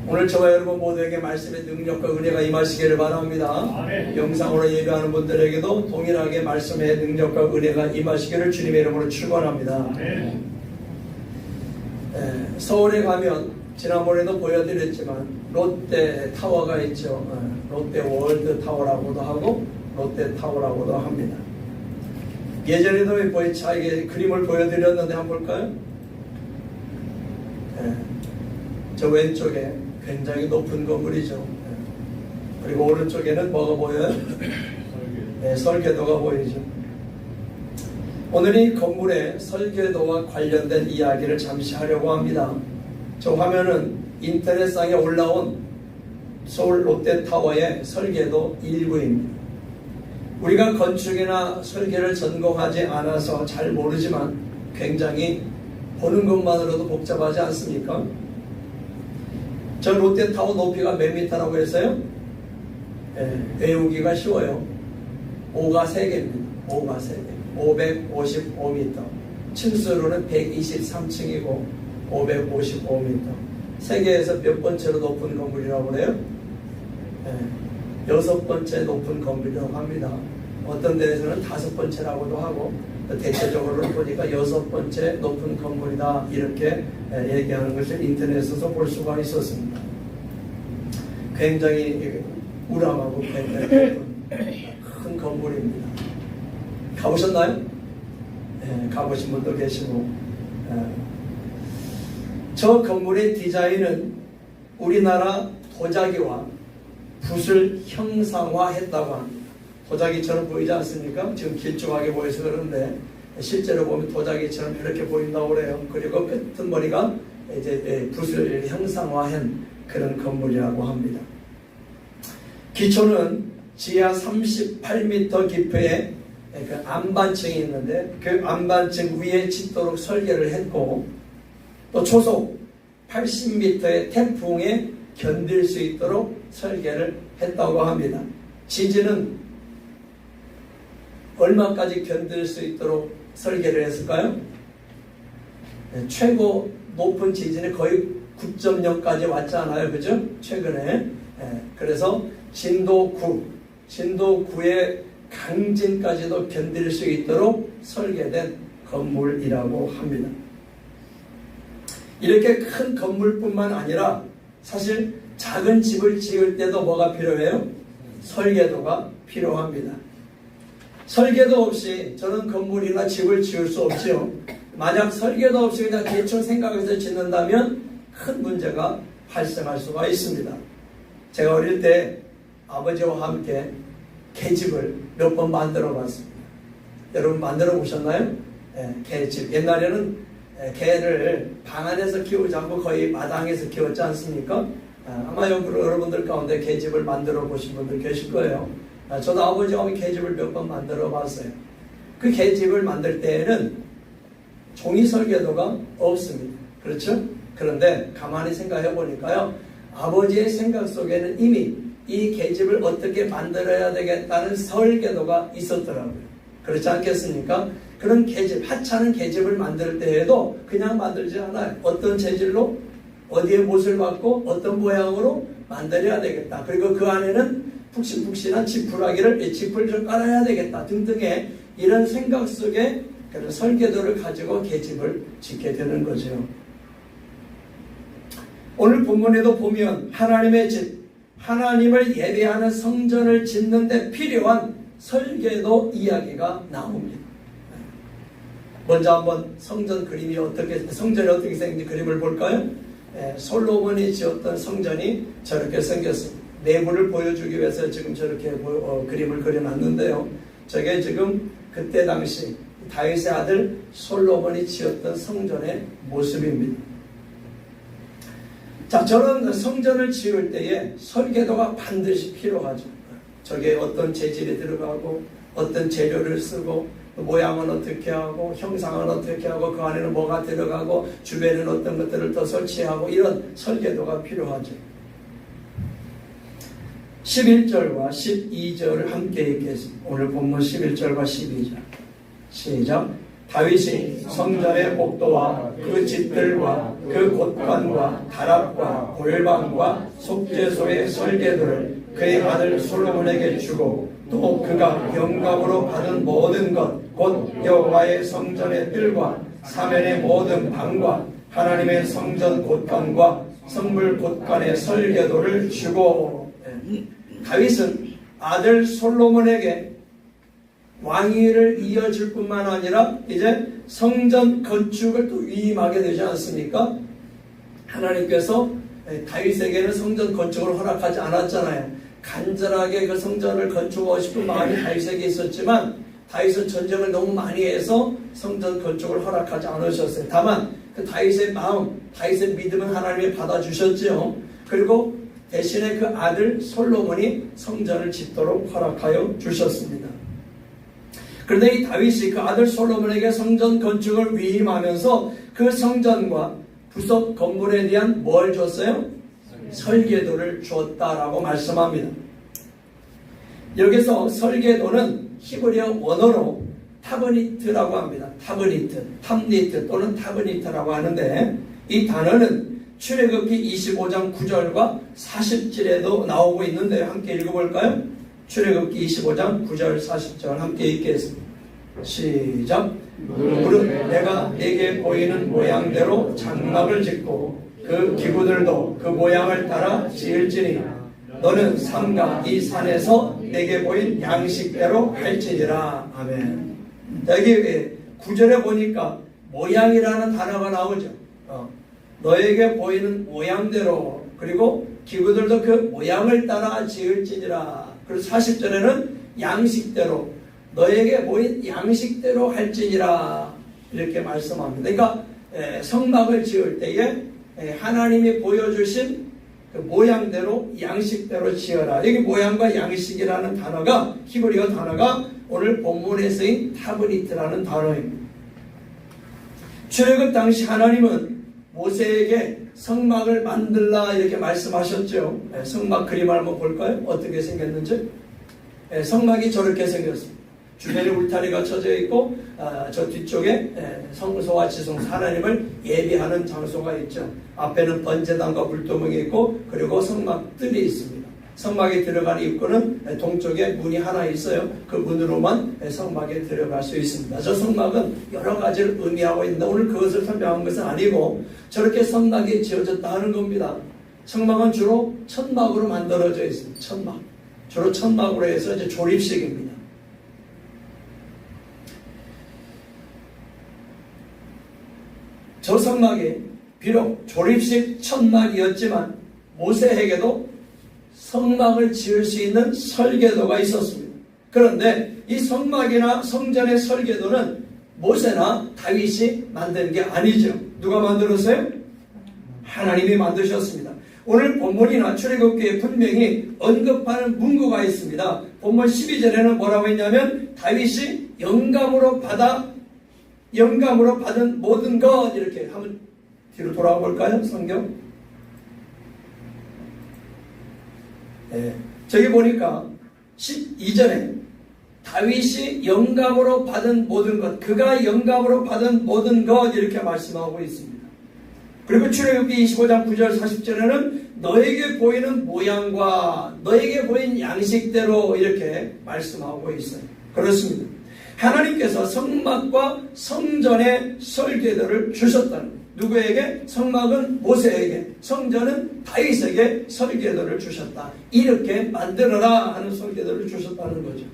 오늘 저와 여러분 모두에게 말씀의 능력과 은혜가 임하시기를 바랍니다. 아멘. 영상으로 예배하는 분들에게도 동일하게 말씀의 능력과 은혜가 임하시기를 주님의 이름으로 축원합니다. 아멘. 서울에 가면 지난번에도 보여드렸지만 롯데 타워가 있죠. 롯데 월드 타워라고도 하고 롯데 타워라고도 합니다. 예전에도 저에게 그림을 보여드렸는데 한번 볼까요? 저 왼쪽에 굉장히 높은 건물이죠. 그리고 오른쪽에는 뭐가 보여요? 설계도가 보이죠. 오늘 이 건물의 설계도와 관련된 이야기를 잠시 하려고 합니다. 저 화면은 인터넷상에 올라온 서울 롯데타워의 설계도 일부입니다. 우리가 건축이나 설계를 전공하지 않아서 잘 모르지만 굉장히 보는 것만으로도 복잡하지 않습니까? 저 롯데타워 높이가 몇 미터라고 했어요? 외우기가 쉬워요. 5가 3개입니다. 5가 3개. 555m. 층수로는 123층이고 555m. 세계에서 몇 번째로 높은 건물이라고 그래요? 6번째 높은 건물이라고 합니다. 어떤 데에서는 5번째라고도 하고 대체적으로 보니까 6번째 높은 건물이다 이렇게 얘기하는 것을 인터넷에서 볼 수가 있었습니다. 굉장히 우람하고 굉장히 큰 건물입니다. 가보셨나요? 가보신 분도 계시고 저 건물의 디자인은 우리나라 도자기와 붓을 형상화했다고 합니다. 도자기처럼 보이지 않습니까? 지금 길쭉하게 보여서 그런데 실제로 보면 도자기처럼 이렇게 보인다고 그래요. 그리고 끄트머리가 이제 붓을 형상화한 그런 건물이라고 합니다. 기초는 지하 38m 깊이의 그 안반층이 있는데 그 안반층 위에 짓도록 설계를 했고 또 초속 80m의 태풍에 견딜 수 있도록 설계를 했다고 합니다. 지진은 얼마까지 견딜 수 있도록 설계를 했을까요? 최고 높은 지진이 거의 9.0까지 왔잖아요. 그죠? 최근에. 그래서 진도 9의 강진까지도 견딜 수 있도록 설계된 건물이라고 합니다. 이렇게 큰 건물뿐만 아니라 사실 작은 집을 지을 때도 뭐가 필요해요? 설계도가 필요합니다. 설계도 없이 저는 건물이나 집을 지을 수 없지요. 만약 설계도 없이 그냥 대충 생각해서 짓는다면 큰 문제가 발생할 수가 있습니다. 제가 어릴 때 아버지와 함께 개집을 몇 번 만들어 봤습니다. 여러분 만들어 보셨나요? 개집. 옛날에는 개를 방 안에서 키우지 않고 거의 마당에서 키웠지 않습니까? 아마 여러분들 가운데 개집을 만들어 보신 분들 계실 거예요. 저도 아버지와 개집을 몇 번 만들어 봤어요. 그 개집을 만들 때에는 종이 설계도가 없습니다. 그렇죠? 그런데 가만히 생각해 보니까요. 아버지의 생각 속에는 이미 이 계집을 어떻게 만들어야 되겠다는 설계도가 있었더라고요. 그렇지 않겠습니까? 그런 계집, 하찮은 계집을 만들 때에도 그냥 만들지 않아요. 어떤 재질로, 어디에 못을 박고, 어떤 모양으로 만들어야 되겠다. 그리고 그 안에는 푹신푹신한 지풀을 좀 깔아야 되겠다. 등등의 이런 생각 속에 그런 설계도를 가지고 계집을 짓게 되는 거죠. 오늘 본문에도 보면 하나님의 집, 하나님을 예배하는 성전을 짓는 데 필요한 설계도 이야기가 나옵니다. 먼저 한번 성전이 어떻게 생긴지 그림을 볼까요? 솔로몬이 지었던 성전이 저렇게 생겼습니다. 내부를 보여주기 위해서 지금 저렇게 그림을 그려놨는데요. 저게 지금 그때 당시 다윗의 아들 솔로몬이 지었던 성전의 모습입니다. 자, 저런 성전을 지을 때에 설계도가 반드시 필요하죠. 저게 어떤 재질이 들어가고 어떤 재료를 쓰고 모양은 어떻게 하고 형상은 어떻게 하고 그 안에는 뭐가 들어가고 주변에는 어떤 것들을 더 설치하고 이런 설계도가 필요하죠. 11절과 12절을 함께 읽겠습니다. 오늘 본문 11절과 12절 시작. 다윗이 성전의 복도와 그 집들과 그 곳간과 다락과 골방과 속죄소의 설계도를 그의 아들 솔로몬에게 주고 또 그가 영감으로 받은 모든 것 곧 여호와의 성전의 뜰과 사면의 모든 방과 하나님의 성전 곳간과 성물 곳간의 설계도를 주고. 다윗은 아들 솔로몬에게 왕위를 이어줄 뿐만 아니라 이제 성전 건축을 또 위임하게 되지 않습니까? 하나님께서 다윗에게는 성전 건축을 허락하지 않았잖아요. 간절하게 그 성전을 건축하고 싶은 마음이 다윗에게 있었지만 다윗은 전쟁을 너무 많이 해서 성전 건축을 허락하지 않으셨어요. 다만 그 다윗의 마음, 다윗의 믿음은 하나님이 받아주셨죠. 그리고 대신에 그 아들 솔로몬이 성전을 짓도록 허락하여 주셨습니다. 그런데 이 다윗이 그 아들 솔로몬에게 성전 건축을 위임하면서 그 성전과 부속 건물에 대한 뭘 줬어요? 설계도를 주었다라고 말씀합니다. 여기서 설계도는 히브리어 원어로 타버니트라고 합니다. 타버니트, 탐니트 또는 타버니트라고 하는데 이 단어는 출애굽기 25장 9절과 40절에도 나오고 있는데 함께 읽어볼까요? 출애굽기 25장 9절 40절 함께 읽겠습니다. 시작. 무릇 내가 내게 보이는 모양대로 장막을 짓고 그 기구들도 그 모양을 따라 지을지니 너는 삼가 이 산에서 내게 보인 양식대로 할지니라. 아멘. 여기 9절에 보니까 모양이라는 단어가 나오죠. 너에게 보이는 모양대로 그리고 기구들도 그 모양을 따라 지을지니라. 그리고 40절에는 양식대로 너에게 보인 양식대로 할지니라 이렇게 말씀합니다. 그러니까 성막을 지을 때에 하나님이 보여주신 그 모양대로 양식대로 지어라. 여기 모양과 양식이라는 단어가 히브리어 단어가 오늘 본문에 쓰인 타브니트라는 단어입니다. 출애굽 당시 하나님은 모세에게 성막을 만들라 이렇게 말씀하셨죠. 성막 그림을 한번 볼까요? 어떻게 생겼는지. 성막이 저렇게 생겼습니다. 주변에 울타리가 쳐져 있고 저 뒤쪽에 성소와 지성소 하나님을 예비하는 장소가 있죠. 앞에는 번제단과 불도멍이 있고 그리고 성막 뜰이 있습니다. 성막에 들어가는 입구는 동쪽에 문이 하나 있어요. 그 문으로만 성막에 들어갈 수 있습니다. 저 성막은 여러 가지를 의미하고 있는데 오늘 그것을 설명한 것은 아니고 저렇게 성막이 지어졌다 하는 겁니다. 성막은 주로 천막으로 만들어져 있습니다. 천막. 주로 천막으로 해서 이제 조립식입니다. 저 성막이 비록 조립식 천막이었지만 모세에게도 성막을 지을 수 있는 설계도가 있었습니다. 그런데 이 성막이나 성전의 설계도는 모세나 다윗이 만든 게 아니죠. 누가 만들었어요? 하나님이 만드셨습니다. 오늘 본문이나 출애굽기에 분명히 언급하는 문구가 있습니다. 본문 12절에는 뭐라고 했냐면 다윗이 영감으로 받은 모든 것 이렇게 한번 뒤로 돌아가 볼까요? 성경. 저기 보니까 12절에 다윗이 영감으로 받은 모든 것, 그가 영감으로 받은 모든 것 이렇게 말씀하고 있습니다. 그리고 출애굽기 25장 9절 40절에는 너에게 보이는 모양과 너에게 보인 양식대로 이렇게 말씀하고 있어요. 그렇습니다. 하나님께서 성막과 성전의 설계도를 주셨다는 거예요. 누구에게? 성막은 모세에게, 성전은 다윗에게 설계도를 주셨다. 이렇게 만들어라 하는 설계도를 주셨다는 거죠.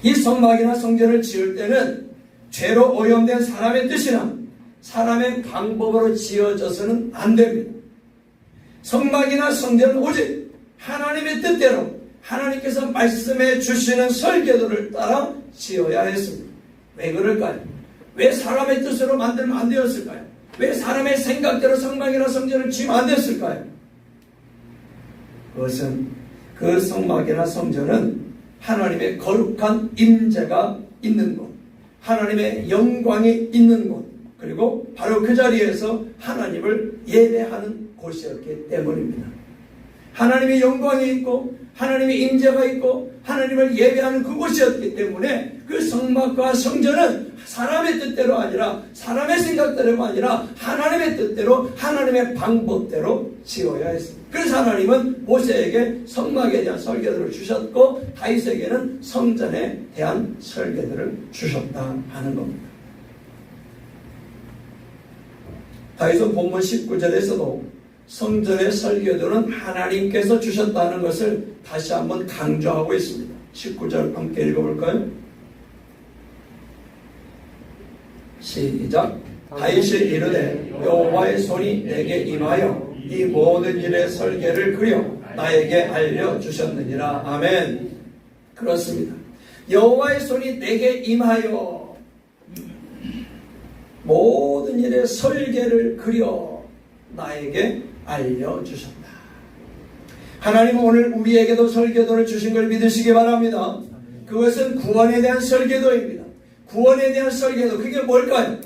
이 성막이나 성전을 지을 때는 죄로 오염된 사람의 뜻이나 사람의 방법으로 지어져서는 안 됩니다. 성막이나 성전은 오직 하나님의 뜻대로 하나님께서 말씀해 주시는 설계도를 따라 지어야 했습니다. 왜 그럴까요? 왜 사람의 뜻으로 만들면 안 되었을까요? 왜 사람의 생각대로 성막이나 성전을 지으면 안 됐을까요? 그것은 그 성막이나 성전은 하나님의 거룩한 임재가 있는 곳, 하나님의 영광이 있는 곳, 그리고 바로 그 자리에서 하나님을 예배하는 곳이었기 때문입니다. 하나님의 영광이 있고 하나님의 임재가 있고 하나님을 예배하는 그곳이었기 때문에 그 성막과 성전은 사람의 뜻대로 아니라 사람의 생각대로가 아니라 하나님의 뜻대로 하나님의 방법대로 지어야 했습니다. 그래서 하나님은 모세에게 성막에 대한 설계도를 주셨고 다윗에게는 성전에 대한 설계도를 주셨다 하는 겁니다. 다윗은 본문 19절에서도 성전의 설계도는 하나님께서 주셨다는 것을 다시 한번 강조하고 있습니다. 19절 함께 읽어볼까요? 시작. 다윗이 이르되 여호와의 손이 내게 임하여 이 모든 일의 설계를 그려 나에게 알려주셨느니라. 아멘. 그렇습니다. 여호와의 손이 내게 임하여 모든 일의 설계를 그려 나에게 알려주셨다. 하나님은 오늘 우리에게도 설계도를 주신 걸 믿으시기 바랍니다. 그것은 구원에 대한 설계도입니다. 구원에 대한 설계도, 그게 뭘까요?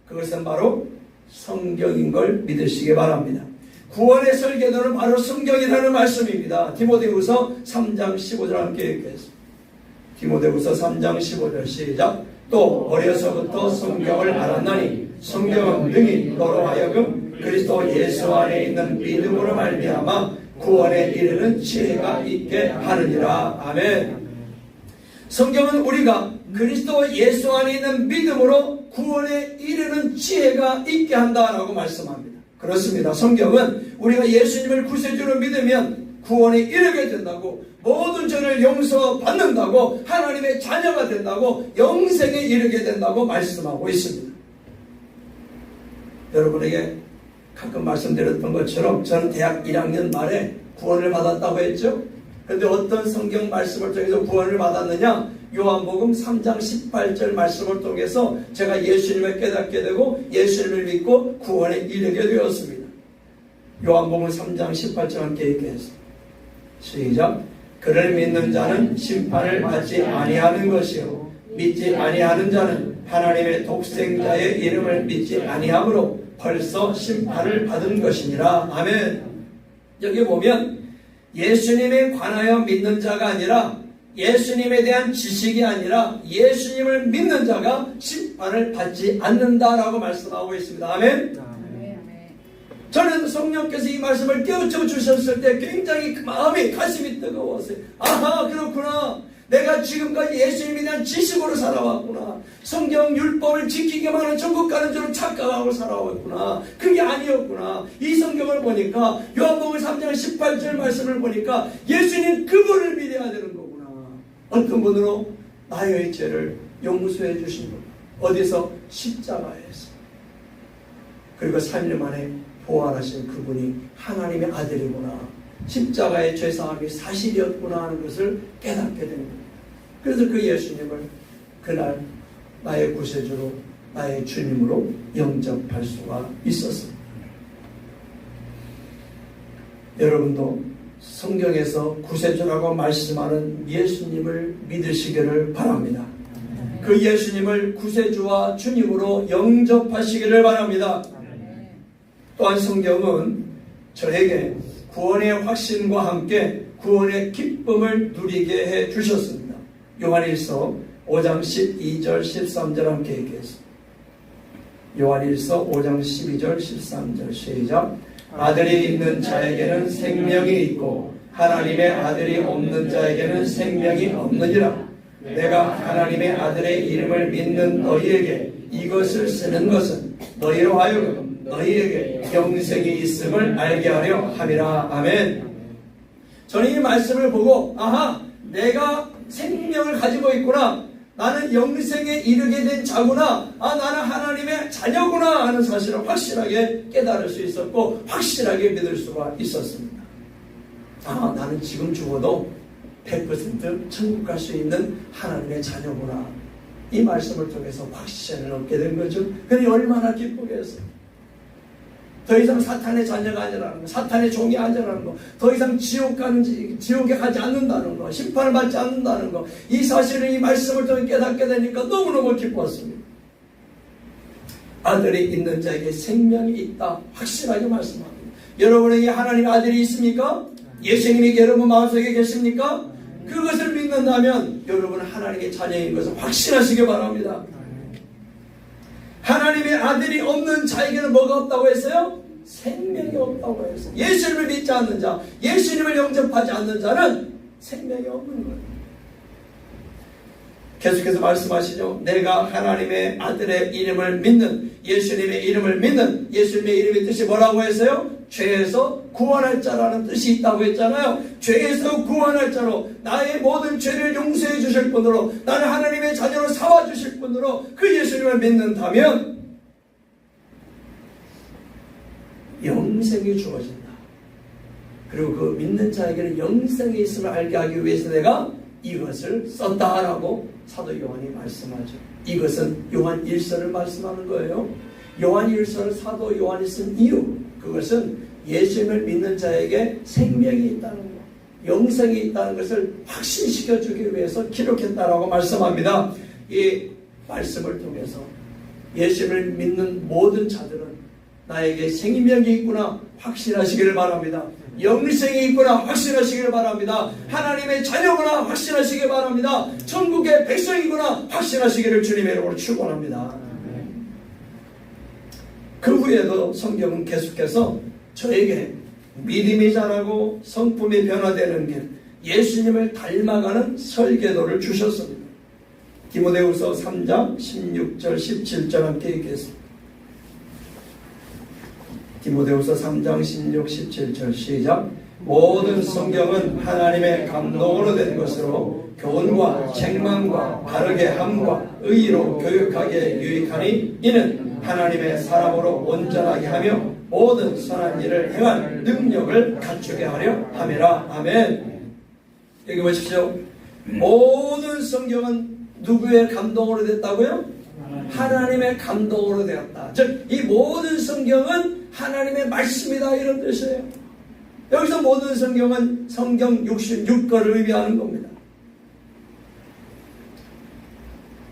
그것은 바로 성경인 걸 믿으시기 바랍니다. 구원의 설계도는 바로 성경이라는 말씀입니다. 디모데후서 3장 15절 함께 읽겠습니다. 디모데후서 3장 15절 시작. 또 어려서부터 성경을 알았나니 성경은 능히 너로 하여금 그리스도 예수 안에 있는 믿음으로 말미암아 구원에 이르는 지혜가 있게 하느니라. 아멘. 성경은 우리가 그리스도 예수 안에 있는 믿음으로 구원에 이르는 지혜가 있게 한다라고 말씀합니다. 그렇습니다. 성경은 우리가 예수님을 구세주로 믿으면 구원에 이르게 된다고, 모든 죄를 용서받는다고, 하나님의 자녀가 된다고, 영생에 이르게 된다고 말씀하고 있습니다. 여러분에게 가끔 말씀드렸던 것처럼 저는 대학 1학년 말에 구원을 받았다고 했죠. 그런데 어떤 성경 말씀을 통해서 구원을 받았느냐? 요한복음 3장 18절 말씀을 통해서 제가 예수님을 깨닫게 되고 예수님을 믿고 구원에 이르게 되었습니다. 요한복음 3장 18절 함께 읽겠습니다. 시작. 그를 믿는 자는 심판을 받지 아니하는 것이요 믿지 아니하는 자는 하나님의 독생자의 이름을 믿지 아니하므로 벌써 심판을 받은 것이니라. 아멘. 여기 보면 예수님에 관하여 믿는 자가 아니라, 예수님에 대한 지식이 아니라 예수님을 믿는 자가 심판을 받지 않는다라고 말씀하고 있습니다. 아멘. 저는 성령께서 이 말씀을 깨우쳐 주셨을 때 굉장히 마음이, 가슴이 뜨거웠어요. 아하, 그렇구나. 내가 지금까지 예수님에 대한 지식으로 살아왔구나. 성경 율법을 지키기만 하는 천국 가는 줄로 착각하고 살아왔구나. 그게 아니었구나. 이 성경을 보니까, 요한복음 3장 18절 말씀을 보니까 예수님 그분을 믿어야 되는 거구나. 어떤 분으로? 나의 죄를 용서해 주신 분. 어디서? 십자가에서. 그리고 3일 만에 부활하신 그분이 하나님의 아들이구나. 십자가의 죄사함이 사실이었구나 하는 것을 깨닫게 됩니다. 그래서 그 예수님을 그날 나의 구세주로, 나의 주님으로 영접할 수가 있었습니다. 여러분도 성경에서 구세주라고 말씀하는 예수님을 믿으시기를 바랍니다. 그 예수님을 구세주와 주님으로 영접하시기를 바랍니다. 또한 성경은 저에게 구원의 확신과 함께 구원의 기쁨을 누리게 해 주셨습니다. 요한일서 5장 12절 13절 함께 읽겠습니다. 요한일서 5장 12절 13절 시작. 아들이 있는 자에게는 생명이 있고 하나님의 아들이 없는 자에게는 생명이 없느니라. 내가 하나님의 아들의 이름을 믿는 너희에게 이것을 쓰는 것은 너희로 하여금 너희에게 영생이 있음을 알게 하려 함이라. 아멘. 저는 이 말씀을 보고 아하, 내가 생명을 가지고 있구나. 나는 영생에 이르게 된 자구나. 아, 나는 하나님의 자녀구나 하는 사실을 확실하게 깨달을 수 있었고 확실하게 믿을 수가 있었습니다. 아, 나는 지금 죽어도 100% 천국 갈 수 있는 하나님의 자녀구나. 이 말씀을 통해서 확신을 얻게 된 거죠. 그러니 얼마나 기쁘겠어요. 더 이상 사탄의 자녀가 아니라는 거, 사탄의 종이 아니라는 거, 더 이상 지옥에 가지 않는다는 거, 심판을 받지 않는다는 거, 이 사실을 이 말씀을 통해 깨닫게 되니까 너무너무 기뻤습니다. 아들이 있는 자에게 생명이 있다. 확실하게 말씀합니다. 여러분에게 하나님의 아들이 있습니까? 예수님이 여러분 마음속에 계십니까? 그것을 믿는다면 여러분은 하나님의 자녀인 것을 확신하시기 바랍니다. 하나님의 아들이 없는 자에게는 뭐가 없다고 했어요? 생명이 없다고 했어요. 예수님을 믿지 않는 자, 예수님을 영접하지 않는 자는 생명이 없는 거예요. 계속해서 말씀하시죠. 내가 하나님의 아들의 이름을 믿는, 예수님의 이름을 믿는, 예수님의 이름의 뜻이 뭐라고 했어요? 죄에서 구원할 자라는 뜻이 있다고 했잖아요. 죄에서 구원할 자로, 나의 모든 죄를 용서해 주실 분으로, 나를 하나님의 자녀로 삼아 주실 분으로 그 예수님을 믿는다면 영생이 주어진다. 그리고 그 믿는 자에게는 영생이 있음을 알게 하기 위해서 내가 이것을 썼다라고 사도 요한이 말씀하죠. 이것은 요한 1서를 말씀하는 거예요. 요한 1서를 사도 요한이 쓴 이유, 그것은 예수님을 믿는 자에게 생명이 있다는 것, 영생이 있다는 것을 확신시켜 주기 위해서 기록했다라고 말씀합니다. 이 말씀을 통해서 예수님을 믿는 모든 자들은 나에게 생명이 있구나 확신하시기를 바랍니다. 영생이 있구나 확신하시기를 바랍니다. 하나님의 자녀구나 확신하시기를 바랍니다. 천국의 백성이구나 확신하시기를 주님의 이름으로 축원합니다. 그 후에도 성경은 계속해서 저에게 믿음이 자라고 성품이 변화되는 길, 예수님을 닮아가는 설계도를 주셨습니다. 디모데후서 3장 16절 17절 함께 읽겠습니다. 디모데후서 3장 16, 17절 시작. 모든 성경은 하나님의 감동으로 된 것으로 교훈과 책망과 바르게 함과 의로 교육하기에 유익하니 이는 하나님의 사람으로 온전하게 하며 모든 선한 일을 행할 능력을 갖추게 하려 함이라. 아멘. 여기 보십시오. 모든 성경은 누구의 감동으로 됐다고요? 하나님의 감동으로 되었다. 즉, 이 모든 성경은 하나님의 말씀이다, 이런 뜻이에요. 여기서 모든 성경은 성경 66권을 의미하는 겁니다.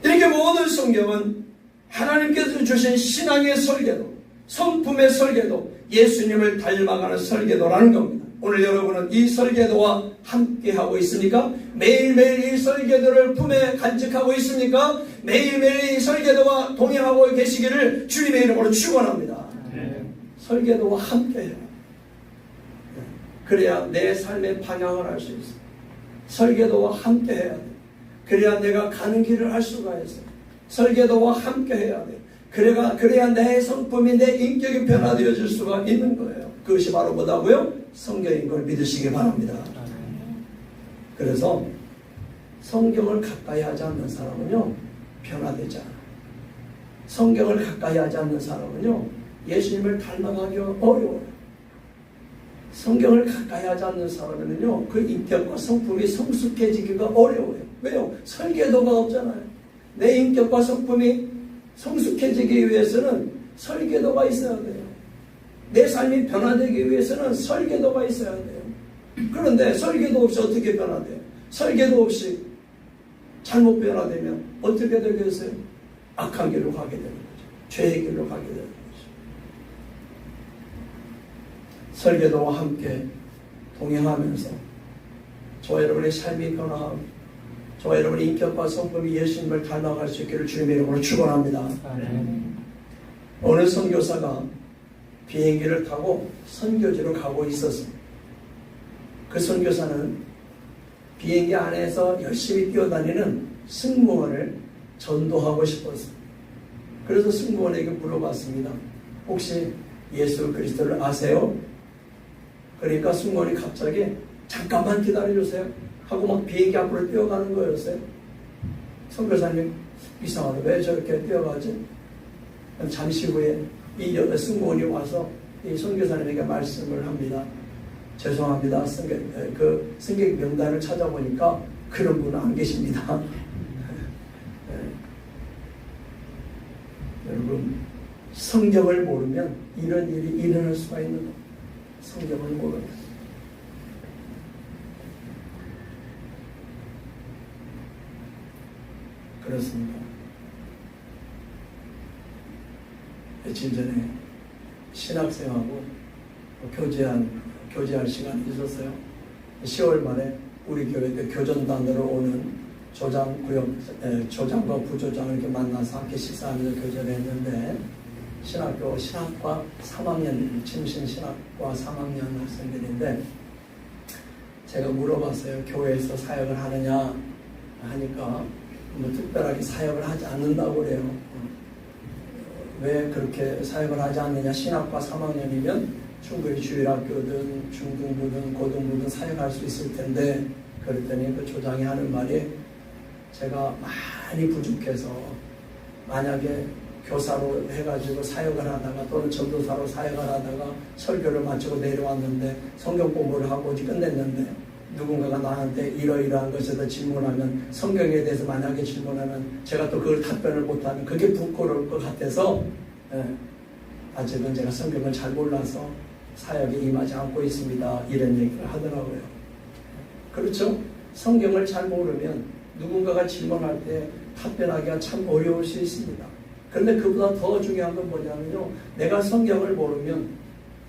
이렇게 모든 성경은 하나님께서 주신 신앙의 설계도, 성품의 설계도, 예수님을 닮아가는 설계도라는 겁니다. 오늘 여러분은 이 설계도와 함께하고 있습니까? 매일매일 이 설계도를 품에 간직하고 있습니까? 매일매일 이 설계도와 동행하고 계시기를 주님의 이름으로 축원합니다. 설계도와 함께해요. 그래야 내 삶의 방향을 알 수 있어요. 설계도와 함께해야 돼요. 그래야 내가 가는 길을 알 수가 있어요. 설계도와 함께해야 돼요. 그래야 내 성품이, 내 인격이 변화되어질 수가 있는 거예요. 그것이 바로 뭐다고요? 성경인 걸 믿으시기 바랍니다. 그래서 성경을 가까이 하지 않는 사람은요, 변화되지 않아요. 성경을 가까이 하지 않는 사람은요, 예수님을 닮아가기 어려워요. 성경을 가까이 하지 않는 사람은요, 그 인격과 성품이 성숙해지기가 어려워요. 왜요? 설계도가 없잖아요. 내 인격과 성품이 성숙해지기 위해서는 설계도가 있어야 돼요. 내 삶이 변화되기 위해서는 설계도가 있어야 돼요. 그런데 설계도 없이 어떻게 변화돼요? 설계도 없이 잘못 변화되면 어떻게 되겠어요? 악한 길로 가게 되는 거죠. 죄의 길로 가게 되는 거죠. 설계도와 함께 동행하면서 저와 여러분의 삶이 변화하고 저와 여러분의 인격과 성품이 예수님을 닮아갈 수 있기를 주님의 이름으로 축원합니다. 어느 선교사가 비행기를 타고 선교지로 가고 있었습니다. 그 선교사는 비행기 안에서 열심히 뛰어다니는 승무원을 전도하고 싶었습니다. 그래서 승무원에게 물어봤습니다. 혹시 예수 그리스도를 아세요? 그러니까 승무원이 갑자기 잠깐만 기다려주세요 하고 막 비행기 앞으로 뛰어가는 거였어요. 선교사님, 이상하다. 왜 저렇게 뛰어가지? 잠시 후에 이 승무원이 와서 이 선교사님에게 말씀을 합니다. 죄송합니다. 승객 명단을 찾아보니까 그런 분은 안 계십니다. 여러분, 성경을 모르면 이런 일이 일어날 수가 있는 겁니다. 성경을 모르면. 그렇습니다. 며칠 전에 신학생하고 교제할 시간이 있었어요. 10월 말에 우리 교회 교전단으로 오는 조장과 부조장을 이렇게 만나서 함께 식사하면서 교제를 했는데 신학과 3학년, 침신신학과 3학년 학생들인데 제가 물어봤어요. 교회에서 사역을 하느냐 하니까 뭐 특별하게 사역을 하지 않는다고 그래요. 왜 그렇게 사역을 하지 않느냐? 신학과 3학년이면 충분히 주일학교든 중등부든 고등부든 사역할 수 있을 텐데, 그랬더니 그 조장이 하는 말이 제가 많이 부족해서 만약에 교사로 해가지고 사역을 하다가 또는 전도사로 사역을 하다가 설교를 마치고 내려왔는데 성경 공부를 하고 끝냈는데 누군가가 나한테 이러이러한 것에 대해서 질문하면, 성경에 대해서 만약에 질문하면 제가 또 그걸 답변을 못하면 그게 부끄러울 것 같아서 아직은 제가 성경을 잘 몰라서 사역에 임하지 않고 있습니다. 이런 얘기를 하더라고요. 그렇죠? 성경을 잘 모르면 누군가가 질문할 때 답변하기가 참 어려울 수 있습니다. 그런데 그보다 더 중요한 건 뭐냐면요, 내가 성경을 모르면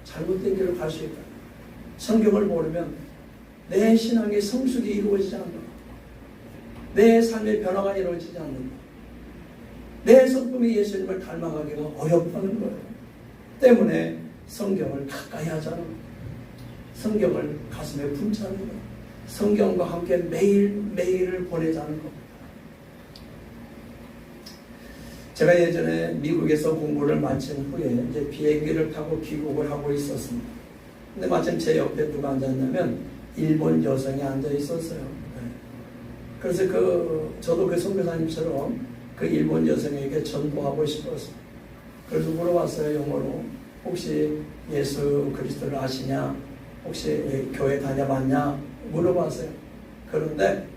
잘못된 길로 갈 수 있다. 성경을 모르면 내 신앙의 성숙이 이루어지지 않는다. 내 삶의 변화가 이루어지지 않는다. 내 성품이 예수님을 닮아가기가 어렵다는 거예요. 때문에 성경을 가까이 하자는 거예요. 성경을 가슴에 품자는 거예요. 성경과 함께 매일매일을 보내자는 겁니다. 제가 예전에 미국에서 공부를 마친 후에 이제 비행기를 타고 귀국을 하고 있었습니다. 근데 마침 제 옆에 누가 앉았냐면 일본 여성이 앉아 있었어요. 그래서 저도 그 선교사님처럼 그 일본 여성에게 전도하고 싶었어요. 그래서 물어봤어요, 영어로. 혹시 예수 그리스도를 아시냐? 혹시 교회 다녀봤냐? 물어봤어요. 그런데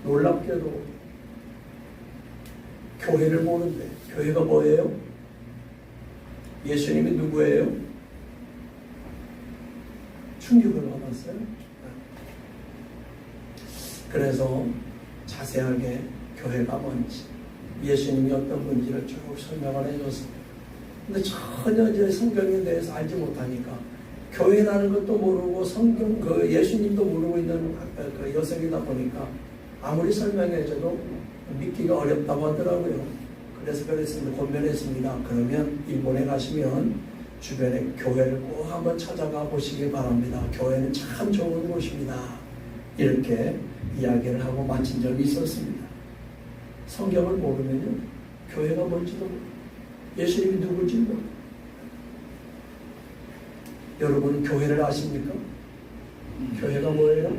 놀랍게도 교회를 모른대. 교회가 뭐예요? 예수님이 누구예요? 충격을 받았어요. 그래서 자세하게 교회가 뭔지, 예수님이 어떤 분인지를 쭉 설명을 해줬습니다. 근데 전혀 이제 성경에 대해서 알지 못하니까 교회라는 것도 모르고 성경 예수님도 모르고 있는 그 여성이다 보니까 아무리 설명해줘도 믿기가 어렵다고 하더라고요. 그래서 그랬습니다. 권면했습니다. 그러면 일본에 가시면 주변에 교회를 꼭 한번 찾아가 보시기 바랍니다. 교회는 참 좋은 곳입니다. 이렇게 이야기를 하고 마친 적이 있었습니다. 성경을 모르면요, 교회가 뭔지도 모르고 예수님이 누굴지도 모르고. 여러분 교회를 아십니까? 교회가 뭐예요?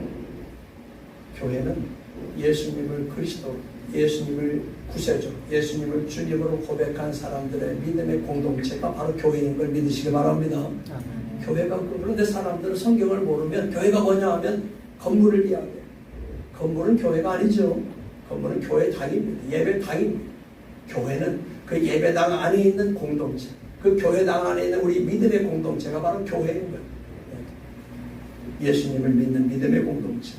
교회는 예수님을 그리스도, 예수님을 구세주, 예수님을 주님으로 고백한 사람들의 믿음의 공동체가 바로 교회인 걸 믿으시기 바랍니다. 교회가 그런데 사람들은 성경을 모르면 교회가 뭐냐 하면 건물을 이야기해요. 건물은 교회가 아니죠. 건물은 교회당입니다. 예배당입니다. 교회는 그 예배당 안에 있는 공동체, 그 교회당 안에 있는 우리 믿음의 공동체가 바로 교회인 거예요. 예수님을 믿는 믿음의 공동체.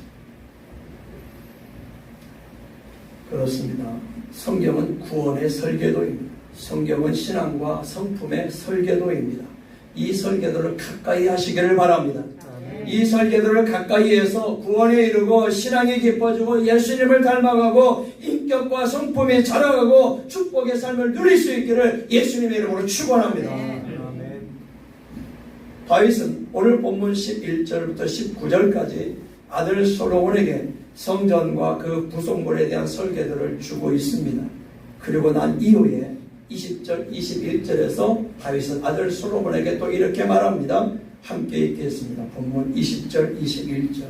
그렇습니다. 성경은 구원의 설계도입니다. 성경은 신앙과 성품의 설계도입니다. 이 설계도를 가까이 하시기를 바랍니다. 이 설계도를 가까이 해서 구원에 이르고 신앙이 깊어지고 예수님을 닮아가고 인격과 성품이 자라가고 축복의 삶을 누릴 수 있기를 예수님의 이름으로 축원합니다. 다윗은 오늘 본문 11절부터 19절까지 아들 솔로몬에게 성전과 그 구성물에 대한 설계도를 주고 있습니다. 그리고 난 이후에 20절, 21절에서 다윗은 아들 솔로몬에게 또 이렇게 말합니다. 함께 읽겠습니다. 본문 20절, 21절.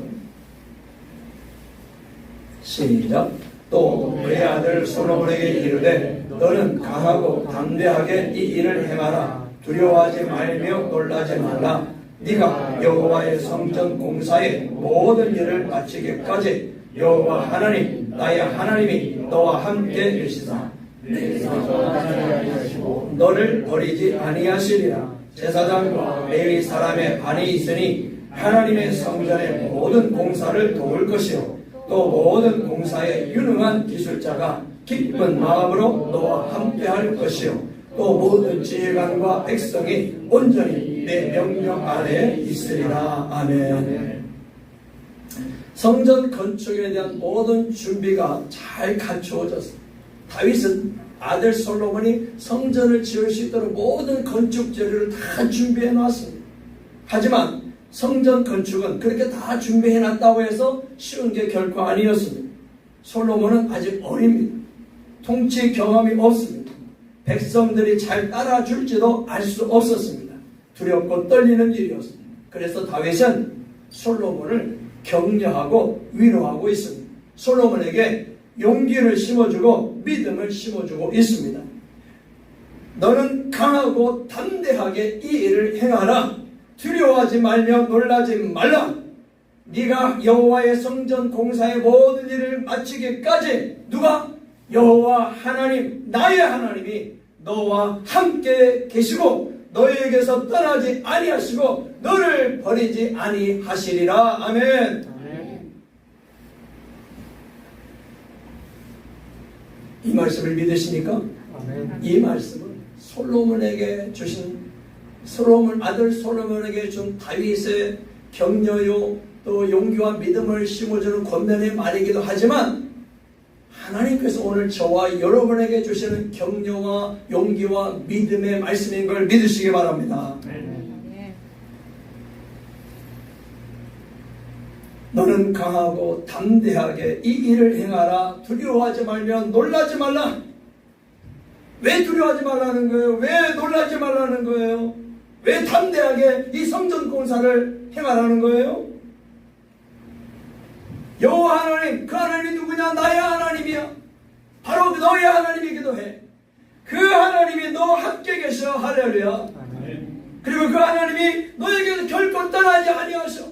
시작. 또 그의 아들 솔로몬에게 이르되 너는 강하고 담대하게 이 일을 행하라. 두려워하지 말며 놀라지 말라. 네가 여호와의 성전 공사의 모든 일을 마치기까지 여호와 하나님 나의 하나님이 너와 함께 계시사 너를 버리지 아니하시리라. 제사장과 레위 사람의 반이 있으니 하나님의 성전의 모든 공사를 도울 것이요 또 모든 공사에 유능한 기술자가 기쁜 마음으로 너와 함께할 것이요 또 모든 지휘관과 백성이 온전히 내 명령 안에 있으리라. 아멘. 성전 건축에 대한 모든 준비가 잘 갖추어졌습니다. 다윗은 아들 솔로몬이 성전을 지을 수 있도록 모든 건축 재료를 다 준비해 놨습니다. 하지만 성전 건축은 그렇게 다 준비해 놨다고 해서 쉬운 게 결코 아니었습니다. 솔로몬은 아직 어립니다. 통치 경험이 없습니다. 백성들이 잘 따라줄지도 알 수 없었습니다. 두렵고 떨리는 일이었습니다. 그래서 다윗은 솔로몬을 격려하고 위로하고 있습니다. 솔로몬에게 용기를 심어주고 믿음을 심어주고 있습니다. 너는 강하고 담대하게 이 일을 행하라. 두려워하지 말며 놀라지 말라. 네가 여호와의 성전 공사의 모든 일을 마치기까지 누가? 여호와 하나님, 나의 하나님이 너와 함께 계시고 너에게서 떠나지 아니하시고 너를 버리지 아니하시리라. 아멘. 이 말씀을 믿으십니까? 아멘. 이 말씀은 솔로몬에게 주신 아들 솔로몬에게 준 다윗의 격려요 또 용기와 믿음을 심어주는 권면의 말이기도 하지만 하나님께서 오늘 저와 여러분에게 주시는 격려와 용기와 믿음의 말씀인 걸 믿으시기 바랍니다. 너는 강하고 담대하게 이 일을 행하라. 두려워하지 말며 놀라지 말라. 왜 두려워하지 말라는 거예요? 왜 놀라지 말라는 거예요? 왜 담대하게 이 성전 공사를 행하라는 거예요? 여호와 하나님, 그 하나님이 누구냐? 나의 하나님이야. 바로 너의 하나님이기도 해. 그 하나님이 너와 함께 계셔. 할렐루야. 그리고 그 하나님이 너에게서 결코 떠나지 아니하셔.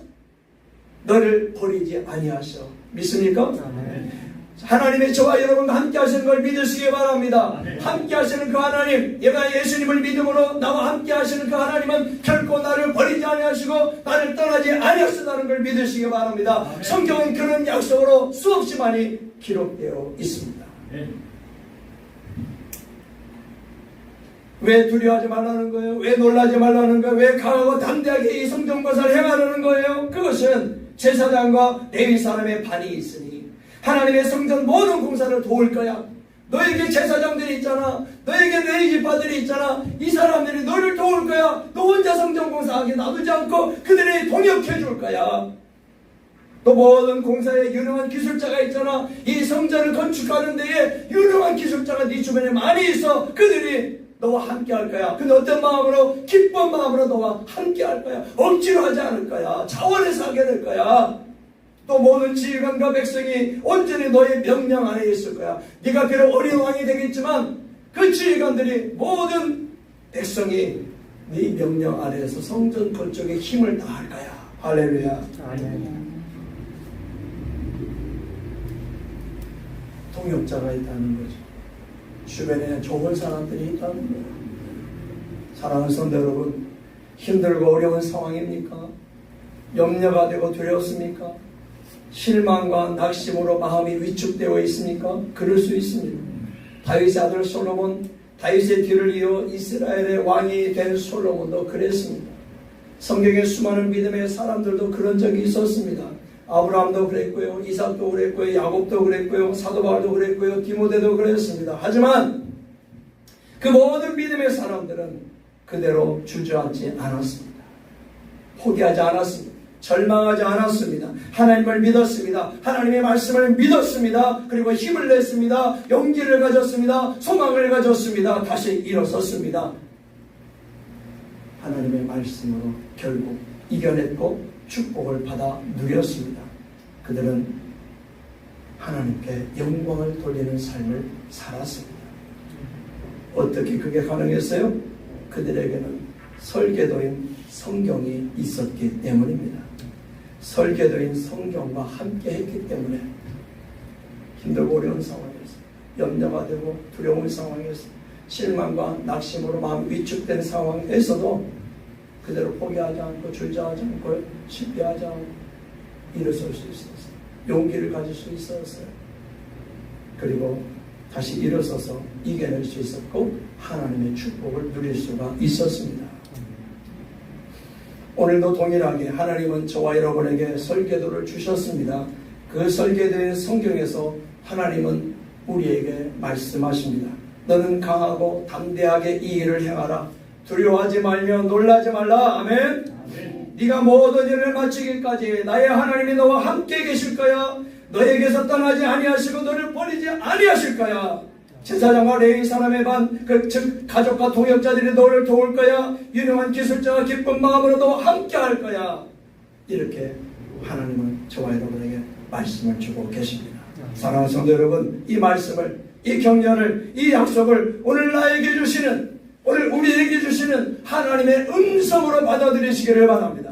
너를 버리지 아니하셔. 믿습니까? 하나님의 저와 여러분과 함께 하시는 걸 믿으시기 바랍니다. 함께 하시는 그 하나님, 내가 예수님을 믿음으로 나와 함께 하시는 그 하나님은 결코 나를 버리지 아니하시고 나를 떠나지 아니하신다는 걸 믿으시기 바랍니다. 성경은 그런 약속으로 수없이 많이 기록되어 있습니다. 왜 두려워하지 말라는 거예요? 왜 놀라지 말라는 거예요? 왜 강하고 담대하게 이 성전 공사를 행하라는 거예요? 그것은 제사장과 레위 사람의 반이 있으니 하나님의 성전 모든 공사를 도울 거야. 너에게 제사장들이 있잖아. 너에게 레위 지파들이 있잖아. 이 사람들이 너를 도울 거야. 너 혼자 성전 공사하게 놔두지 않고 그들이 동역해 줄 거야. 또 모든 공사에 유능한 기술자가 있잖아. 이 성전을 건축하는 데에 유능한 기술자가 네 주변에 많이 있어. 그들이 너와 함께 할 거야. 근데 어떤 마음으로? 기쁜 마음으로 너와 함께 할 거야. 억지로 하지 않을 거야. 자원해서 하게 될 거야. 또 모든 지휘관과 백성이 온전히 너의 명령 안에 있을 거야. 네가 비록 어린 왕이 되겠지만 그 지휘관들이 모든 백성이 네 명령 아래에서 성전 건축에 힘을 다할 거야. 할렐루야. 동역자가 있다는 거죠. 주변에 좋은 사람들이 있다는 거예요. 사랑하는 성도 여러분, 힘들고 어려운 상황입니까? 염려가 되고 두렵습니까? 실망과 낙심으로 마음이 위축되어 있습니까? 그럴 수 있습니다. 다윗의 아들 솔로몬, 다윗의 뒤를 이어 이스라엘의 왕이 된 솔로몬도 그랬습니다. 성경의 수많은 믿음의 사람들도 그런 적이 있었습니다. 아브라함도 그랬고요, 이삭도 그랬고요, 야곱도 그랬고요, 사도 바울도 그랬고요, 디모데도 그랬습니다. 하지만 그 모든 믿음의 사람들은 그대로 주저앉지 않았습니다. 포기하지 않았습니다. 절망하지 않았습니다. 하나님을 믿었습니다. 하나님의 말씀을 믿었습니다. 그리고 힘을 냈습니다. 용기를 가졌습니다. 소망을 가졌습니다. 다시 일어섰습니다. 하나님의 말씀으로 결국 이겨냈고 축복을 받아 누렸습니다. 그들은 하나님께 영광을 돌리는 삶을 살았습니다. 어떻게 그게 가능했어요? 그들에게는 설계도인 성경이 있었기 때문입니다. 설계도인 성경과 함께 했기 때문에 힘들고 어려운 상황에서, 염려가 되고 두려운 상황에서, 실망과 낙심으로 마음 위축된 상황에서도 그대로 포기하지 않고 주저하지 않고 실패하지 않고 일어설 수 있었어요. 용기를 가질 수 있었어요. 그리고 다시 일어서서 이겨낼 수 있었고 하나님의 축복을 누릴 수가 있었습니다. 오늘도 동일하게 하나님은 저와 여러분에게 설계도를 주셨습니다. 그 설계도의 성경에서 하나님은 우리에게 말씀하십니다. 너는 강하고 담대하게 이 일을 행하라. 두려워하지 말며 놀라지 말라. 아멘. 네가 모든 일을 마치기까지 나의 하나님이 너와 함께 계실 거야. 너에게서 떠나지 아니하시고 너를 버리지 아니하실 거야. 제사장과 레위 사람의 반, 즉 가족과 동역자들이 너를 도울 거야. 유능한 기술자가 기쁜 마음으로 너와 함께 할 거야. 이렇게 하나님은 저와 여러분에게 말씀을 주고 계십니다. 사랑하는 성도 여러분, 이 말씀을, 이 격려를, 이 약속을 오늘 나에게 주시는, 오늘 우리에게 주시는 하나님의 음성으로 받아들이시기를 바랍니다.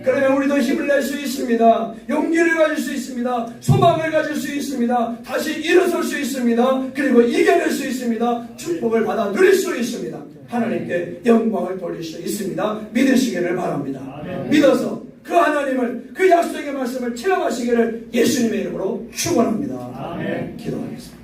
그러면 우리도 힘을 낼 수 있습니다. 용기를 가질 수 있습니다. 소망을 가질 수 있습니다. 다시 일어설 수 있습니다. 그리고 이겨낼 수 있습니다. 축복을 받아 누릴 수 있습니다. 하나님께 영광을 돌릴 수 있습니다. 믿으시기를 바랍니다. 믿어서 그 하나님을, 그 약속의 말씀을 체험하시기를 예수님의 이름으로 축원합니다. 기도하겠습니다.